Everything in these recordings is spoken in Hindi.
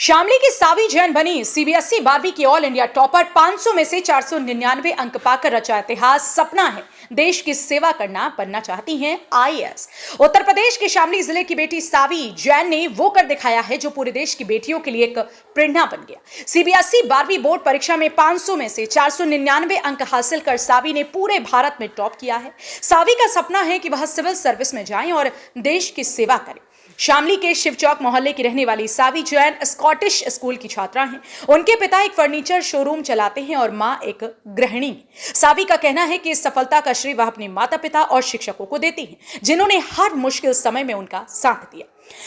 शामली की सावी जैन बनी सीबीएसई 12वीं की ऑल इंडिया टॉपर। 500 में से 499 अंक पाकर रचा इतिहास। सपना है देश की सेवा करना, बनना चाहती हैं आईएएस। उत्तर प्रदेश के शामली जिले की बेटी सावी जैन ने वो कर दिखाया है जो पूरे देश की बेटियों के लिए एक प्रेरणा बन गया। सीबीएसई 12वीं बोर्ड परीक्षा में 500 में से 499 अंक हासिल कर सावी ने पूरे भारत में टॉप किया है। सावी का सपना है कि वह सिविल सर्विस में जाएं और देश की सेवा करें। शामली के शिव चौक मोहल्ले की रहने वाली सावी जैन स्कॉटिश स्कूल की छात्रा हैं। उनके पिता एक फर्नीचर शोरूम चलाते हैं और मां एक गृहिणी हैं। सावी का कहना है कि इस सफलता का श्रेय वह अपने माता पिता और शिक्षकों को देती हैं, जिन्होंने हर मुश्किल समय में उनका साथ दिया।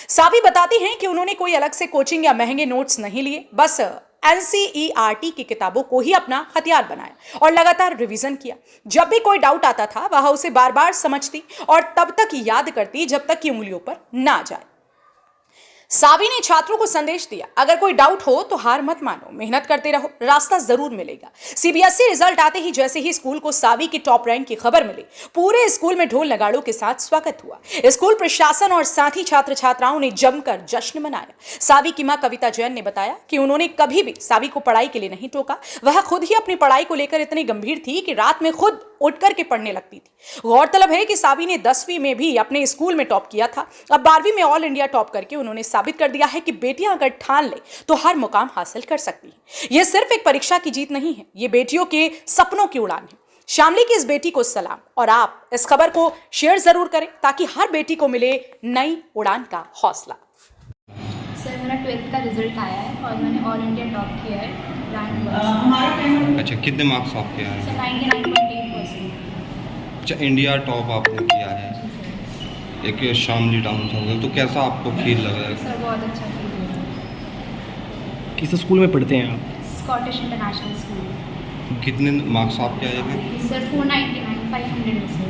सावी बताती हैं कि उन्होंने कोई अलग से कोचिंग या महंगे नोट्स नहीं लिए, बस एनसीईआरटी की किताबों को ही अपना हथियार बनाया और लगातार रिवीजन किया। जब भी कोई डाउट आता था वह उसे बार बार समझती और तब तक याद करती जब तक कि उंगलियों पर ना जाए। सावी ने छात्रों को संदेश दिया, अगर कोई डाउट हो तो हार मत मानो, मेहनत करते रहो, रास्ता जरूर मिलेगा। सीबीएसई रिजल्ट आते ही जैसे ही स्कूल को सावी की टॉप रैंक की खबर मिली, पूरे स्कूल में ढोल नगाड़ों के साथ स्वागत हुआ। स्कूल प्रशासन और साथी छात्र छात्राओं ने जमकर जश्न मनाया। सावी की मां कविता जैन ने बताया कि उन्होंने कभी भी सावी को पढ़ाई के लिए नहीं टोका। वह खुद ही अपनी पढ़ाई को लेकर इतनी गंभीर थी कि रात में खुद उठ करके पढ़ने लगती थी। गौरतलब है कि सावी ने 10वीं में भी अपने स्कूल में टॉप किया था। अब 12वीं में ऑल इंडिया टॉप करके उन्होंने साबित कर दिया है कि बेटियां अगर ठान ले तो हर मुकाम हासिल कर सकती हैं। यह सिर्फ एक परीक्षा की जीत नहीं है, ये बेटियों के सपनों की उड़ान है। शामली की इस बेटी को सलाम, और आप इस खबर को शेयर जरूर करें ताकि हर बेटी को मिले नई उड़ान का हौसला। सर, मेरा 12th का रिजल्ट आया है और मैंने ऑल इंडिया टॉप किया है रैंक। अच्छा, कितने मार्क्स आपके आए? सर 99.8%। अच्छा, इंडिया टॉप आपने किया है एक शामली टाउन से, तो कैसा आपको फील लग रहा है? सर बहुत अच्छा फील हो रहा है। किस स्कूल में पढ़ते हैं आप? Scottish international school. कितने मार्क्स आपके आए थे? सर 499, 500 में से।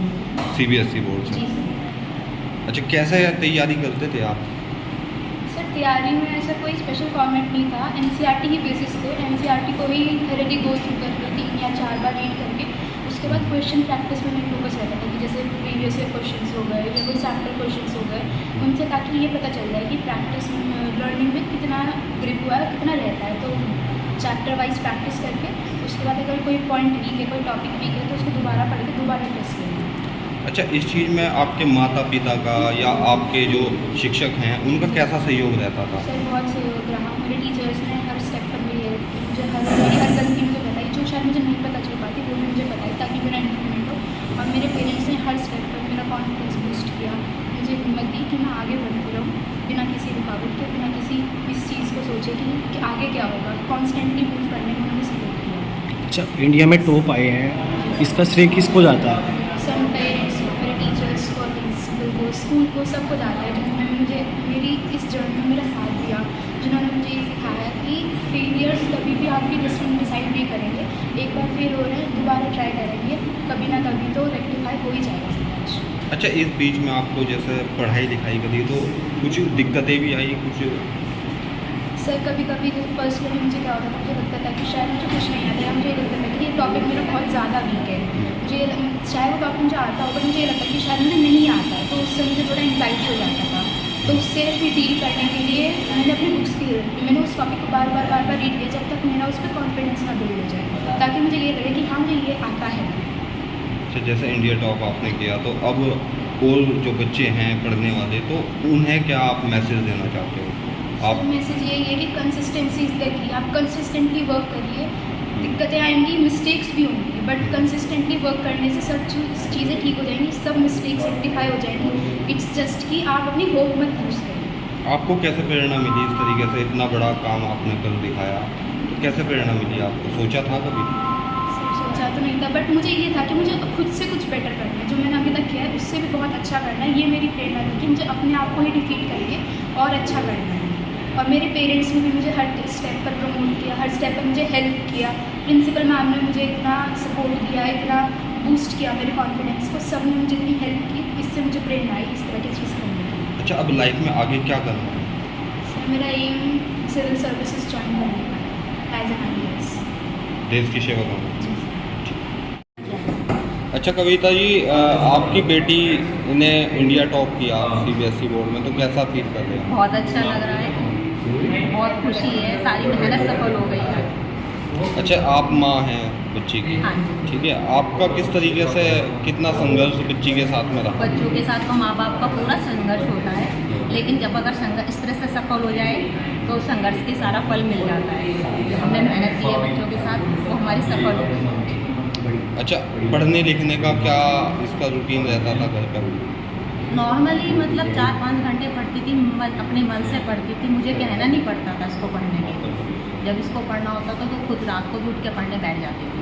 सीबीएसई बोर्ड से? जी सर। अच्छा, कैसे तैयारी करते थे आप? सर तैयारी में ऐसा कोई स्पेशल फॉर्मेट नहीं था, एनसीईआरटी ही बेसिस थे। एनसीईआरटी को ही थोड़ी गो थ्रू करके 3 या 4 बार रीड करके उसके बाद क्वेश्चन प्रैक्टिस में मेरा फोकस रहता था कि जैसे प्रीवियस ईयर क्वेश्चंस हो गए या कोई सैम्पल क्वेश्चंस हो गए, उनसे ताकि ये पता चल जाए कि प्रैक्टिस लर्निंग में कितना ग्रिप हुआ है, कितना रहता है। तो चैप्टर वाइज प्रैक्टिस करके उसके बाद अगर कोई पॉइंट वीक है, कोई टॉपिक वीक है, तो उसको दोबारा पढ़ के दोबारा टेस्ट करें। अच्छा, इस चीज़ में आपके माता पिता का या आपके जो शिक्षक हैं उनका कैसा सहयोग रहता था? सर बहुत सहयोग रहा। मेरे टीचर्स ने हर स्टेप पर मेरी हेल्प की, मुझे मेरी हर गलती मुझे बताई, जो शायद मुझे नहीं पता चल पाती वो भी मुझे बताई ताकि मेरा इम्प्रूवमेंट हो। और मेरे पेरेंट्स ने हर स्टेप पर मेरा कॉन्फिडेंस बूस्ट किया, मुझे हिम्मत दी कि मैं आगे बढ़ती रहूँ बिना किसी रुकावट के, बिना किसी इस चीज़ को सोचे कि आगे क्या होगा। कॉन्स्टेंटली मूव करने में उन्होंने सपोर्ट किया। अच्छा, इंडिया में टॉप आए हैं, इसका श्रेय किसको जाता है? सब पेरेंट्स को, मेरे टीचर्स को, प्रिंसिपल को, स्कूल को, सबको जाता है जिन्होंने मुझे मेरी इस जर्नी में मेरा साथ दिया, जिन्होंने मुझे ये सिखाया कि फेलियर्स कभी भी आपकी डेस्टिनी डिसाइड नहीं करेंगे। एक बार फेल हो रहे हैं, दोबारा ट्राई करेंगे, कभी ना कभी तो रेक्टिफाई हो ही जाएगा सब कुछ। अच्छा, इस बीच में आपको जैसे पढ़ाई लिखाई करी तो कुछ दिक्कतें भी आई कुछ? सर कभी कभी पर्सनली मुझे क्या होता था, मुझे लगता था कि शायद मुझे कुछ नहीं आता, या मुझे ये लगता था कि ये टॉपिक मेरा बहुत ज़्यादा वीक है, मुझे शायद वो टॉपिक मुझे आता होगा, मुझे ये लगता है कि शायद मुझे नहीं आता है, तो उससे मुझे थोड़ा एंग्जाइटी हो जाता था। तो उससे फिर डील करने के लिए मैंने अपनी बुक्स की हेल्प ली, मैंने उस टॉपिक को बार बार रीड किया जब तक मेरा उस पर कॉन्फिडेंस ना बिल्ड हो जाए, ताकि मुझे ये लगे कि हाँ मुझे ये आता है। अच्छा, जैसे इंडिया टॉप आपने किया तो अब और जो बच्चे हैं पढ़ने वाले, तो उन्हें क्या आप मैसेज देना चाहते हो? आप मैसेज यही है कि कंसिस्टेंसी देखिए, आप कंसिस्टेंटली वर्क करिए, दिक्कतें आएंगी, मिस्टेक्स भी होंगी, बट कंसिस्टेंटली वर्क करने से सब चीज़ें ठीक हो जाएंगी, सब मिस्टेक्स रेक्टिफाई हो जाएंगी। इट्स जस्ट कि आप अपनी होप मत लूज करें। आपको कैसे प्रेरणा मिली इस तरीके से? इतना बड़ा काम आपने कर दिखाया, तो कैसे प्रेरणा मिली आपको? सोचा था कभी? सोचा तो नहीं था, बट मुझे ये था कि मुझे खुद से कुछ बेटर करना है, जो मैंने अभी तक किया है उससे भी बहुत अच्छा करना है। ये मेरी प्रेरणा थी कि मुझे अपने आप को ही डिफीट करके और अच्छा करना है। और मेरे पेरेंट्स ने भी मुझे हर स्टेप पर प्रमोट किया, हर स्टेप पर मुझे हेल्प किया। प्रिंसिपल मैम ने मुझे इतना सपोर्ट किया, इतना बूस्ट किया मेरे कॉन्फिडेंस को, सब ने मुझे इतनी हेल्प की, इससे मुझे प्रेरणा आई इस तरह की चीज़ करने की। अच्छा, अब लाइफ में आगे क्या करना है? सर मेरा एम सिविल सर्विसेज ज्वाइन करने का है, एज एन आईएएस, देश की सेवा करना। अच्छा कविता जी, आपकी बेटी ने इंडिया टॉप किया सीबीएसई बोर्ड में, तो कैसा फील कर रहे हैं? बहुत अच्छा लग रहा है। हुई। बहुत खुशी है, सारी मेहनत सफल हो गई है। अच्छा, आप माँ हैं बच्ची की, हाँ जी। ठीक है, आपका किस तरीके से कितना संघर्ष बच्ची के साथ में रहा? बच्चों के साथ तो माँ बाप का पूरा संघर्ष होता है, लेकिन जब अगर संघर्ष इस तरह से सफल हो जाए तो संघर्ष के सारा फल मिल जाता है। जो हमने मेहनत की है बच्चों के साथ वो हमारी सफल हो गई। अच्छा, पढ़ने लिखने का क्या इसका रूटीन रहता था घर पर? नॉर्मली मतलब 4-5 घंटे पढ़ती थी, अपने मन से पढ़ती थी, मुझे कहना नहीं पड़ता था इसको पढ़ने के लिए। जब इसको पढ़ना होता था तो खुद रात को भी उठ के पढ़ने बैठ जाती थी।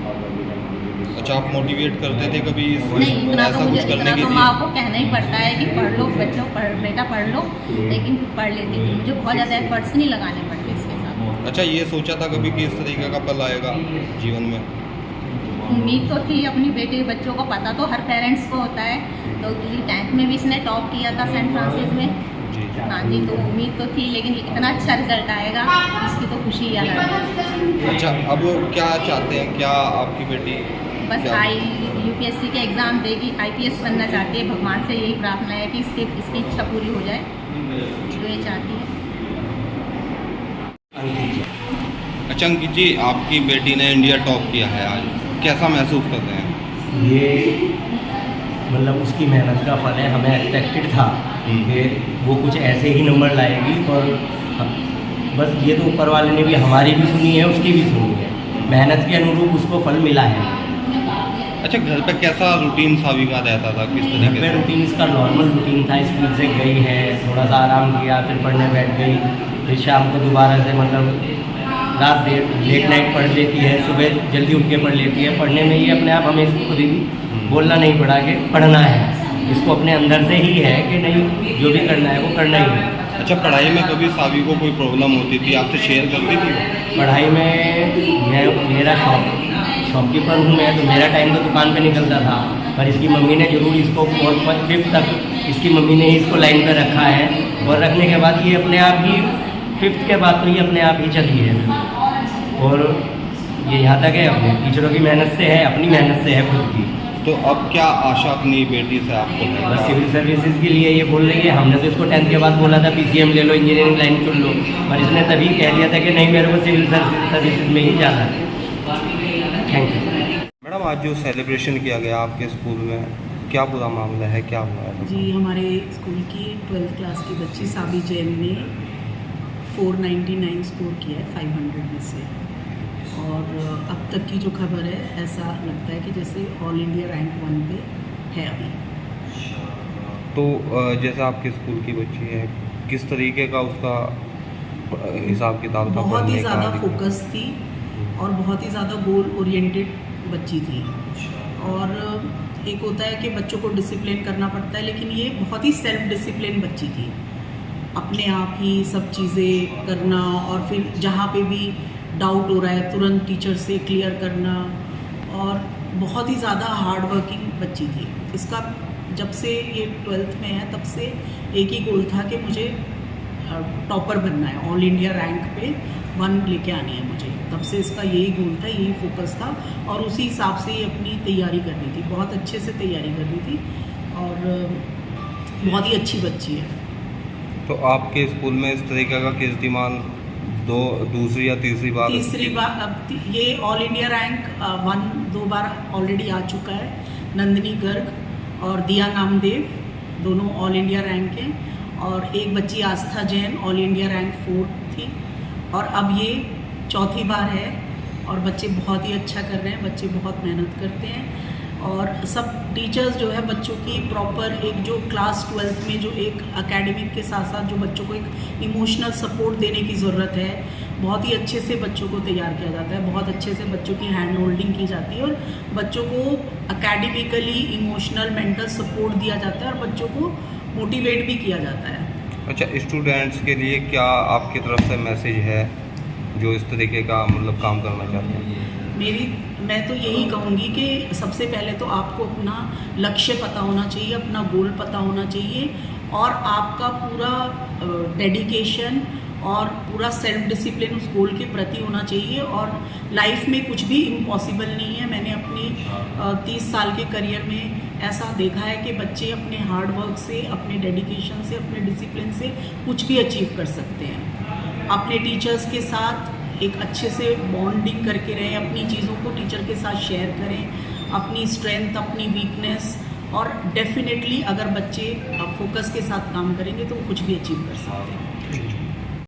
अच्छा, आप मोटिवेट करते थे कभी नहीं, इतना तो मुझे, कुछ करने इतना के तो लिए? माँ को कहना ही पड़ता है कि पढ़ लो बच्चों, बेटा पढ़ लो, लेकिन फिर पढ़ लेती थी। मुझे बहुत ज़्यादा एफर्ट्स नहीं लगाने पड़ते इसके साथ। अच्छा, ये सोचा था कभी कि इस तरीके का पल आएगा जीवन में? उम्मीद तो थी अपनी बेटे बच्चों को, पता तो हर पेरेंट्स को होता है। तो 10th में भी इसने टॉप किया था सेंट फ्रांसिस में। जी जी। हाँ जी, तो उम्मीद तो थी, लेकिन इतना अच्छा रिजल्ट आएगा इसकी तो खुशी ही अलग है। अच्छा, अब क्या चाहते हैं, क्या आपकी बेटी बस क्या? UPSC के एग्ज़ाम देगी, IPS बनना चाहती है। भगवान से यही प्रार्थना है कि इसकी इच्छा पूरी हो जाए, जो ये चाहती है। अच्छा अंकित जी, आपकी बेटी ने इंडिया टॉप किया है आज, कैसा महसूस कर रहे हैं? ये मतलब उसकी मेहनत का फल है। हमें एक्सपेक्टेड था कि वो कुछ ऐसे ही नंबर लाएगी, और बस ये तो ऊपर वाले ने भी हमारी भी सुनी है, उसकी भी सुनी है। मेहनत के अनुरूप उसको फल मिला है। अच्छा, घर पे कैसा रूटीन साविका रहता था, किस घर तरीके पे से? रूटीन इसका नॉर्मल रूटीन था। स्कूल से गई है, थोड़ा सा आराम किया, फिर पढ़ने बैठ गई, फिर शाम को दोबारा से मतलब रात लेट नाइट पढ़ लेती है, सुबह जल्दी उठ के पढ़ लेती है। पढ़ने में ये अपने आप हमें इसको खुद ही बोलना नहीं पड़ा कि पढ़ना है, इसको अपने अंदर से ही है कि नहीं जो भी करना है वो करना ही है। अच्छा, पढ़ाई में कभी सावी को कोई प्रॉब्लम होती थी, आपसे शेयर करती थी? पढ़ाई में मेरा शॉपकीपर हूँ मैं, तो मेरा टाइम तो दुकान पे निकलता था, पर इसकी मम्मी ने ज़रूर इसको 4th 5th तक इसकी मम्मी ने ही इसको लाइन पे रखा है। और रखने के बाद ये अपने आप ही 5th के बाद तो ये अपने आप ही चली है। और ये यहाँ तक है अपने टीचरों की मेहनत से है, अपनी मेहनत से है खुद की। तो अब क्या आशा अपनी बेटी से आपको बस है? सिविल सर्विसेज के लिए ये बोल रही है। हमने तो इसको 10th के बाद बोला था PCM ले लो, इंजीनियरिंग लाइन चुन लो, पर इसने तभी कह दिया था कि नहीं, मेरे को सिविल सर्विसेज में ही जाना है। Thank you. मैडम, आज जो सेलिब्रेशन किया गया आपके स्कूल में, क्या पूरा मामला है, क्या हुआ है? जी, हमारे स्कूल की 12th क्लास की बच्ची साबी जैन ने 499 स्कोर किया है 500 में से। और अब तक की जो खबर है, ऐसा लगता है कि जैसे ऑल इंडिया रैंक 1 पे है अभी। तो जैसे आपके स्कूल की बच्ची है, किस तरीके का उसका हिसाब किताब था? बहुत ही पढ़ने का? ज़्यादा फोकस थी और बहुत ही ज़्यादा गोल ओरिएंटेड बच्ची थी। और एक होता है कि बच्चों को डिसिप्लिन करना पड़ता है, लेकिन ये बहुत ही सेल्फ डिसिप्लिन बच्ची थी। अपने आप ही सब चीज़ें करना, और फिर जहाँ पे भी डाउट हो रहा है तुरंत टीचर से क्लियर करना, और बहुत ही ज़्यादा हार्ड वर्किंग बच्ची थी। इसका जब से ये 12th में है तब से एक ही गोल था कि मुझे टॉपर बनना है, ऑल इंडिया रैंक पे 1 लेके आनी है मुझे। तब से इसका यही गोल था, यही फोकस था, और उसी हिसाब से ही अपनी तैयारी कर रही थी। बहुत अच्छे से तैयारी कर रही थी और बहुत ही अच्छी बच्ची है। तो आपके स्कूल में इस तरीके का कीर्तिमान दूसरी या तीसरी बार? तीसरी बार। अब ये ऑल इंडिया रैंक 1 2 बार ऑलरेडी आ चुका है। नंदिनी गर्ग और दिया नामदेव दोनों ऑल इंडिया रैंक हैं, और एक बच्ची आस्था जैन ऑल इंडिया रैंक 4 थी, और अब ये चौथी बार है। और बच्चे बहुत ही अच्छा कर रहे हैं, बच्चे बहुत मेहनत करते हैं, और सब टीचर्स जो है बच्चों की प्रॉपर एक जो क्लास 12th में जो एक एकेडमिक के साथ साथ जो बच्चों को एक इमोशनल सपोर्ट देने की ज़रूरत है, बहुत ही अच्छे से बच्चों को तैयार किया जाता है, बहुत अच्छे से बच्चों की हैंड होल्डिंग की जाती है, और बच्चों को एकेडमिकली इमोशनल मेंटल सपोर्ट दिया जाता है, और बच्चों को मोटिवेट भी किया जाता है। अच्छा, स्टूडेंट्स के लिए क्या आपकी तरफ से मैसेज है जो इस तरीके का मतलब काम करना चाहते हैं? मैं तो यही कहूँगी कि सबसे पहले तो आपको अपना लक्ष्य पता होना चाहिए, अपना गोल पता होना चाहिए, और आपका पूरा डेडिकेशन और पूरा सेल्फ डिसिप्लिन उस गोल के प्रति होना चाहिए। और लाइफ में कुछ भी इम्पॉसिबल नहीं है। मैंने अपनी 30 साल के करियर में ऐसा देखा है कि बच्चे अपने हार्ड वर्क से, अपने डेडिकेशन से, अपने डिसिप्लिन से कुछ भी अचीव कर सकते हैं। अपने टीचर्स के साथ एक अच्छे से बॉन्डिंग करके रहें, अपनी चीज़ों को टीचर के साथ शेयर करें, अपनी स्ट्रेंथ, अपनी वीकनेस, और डेफिनेटली अगर बच्चे फोकस के साथ काम करेंगे तो वो कुछ भी अचीव कर सकते हैं।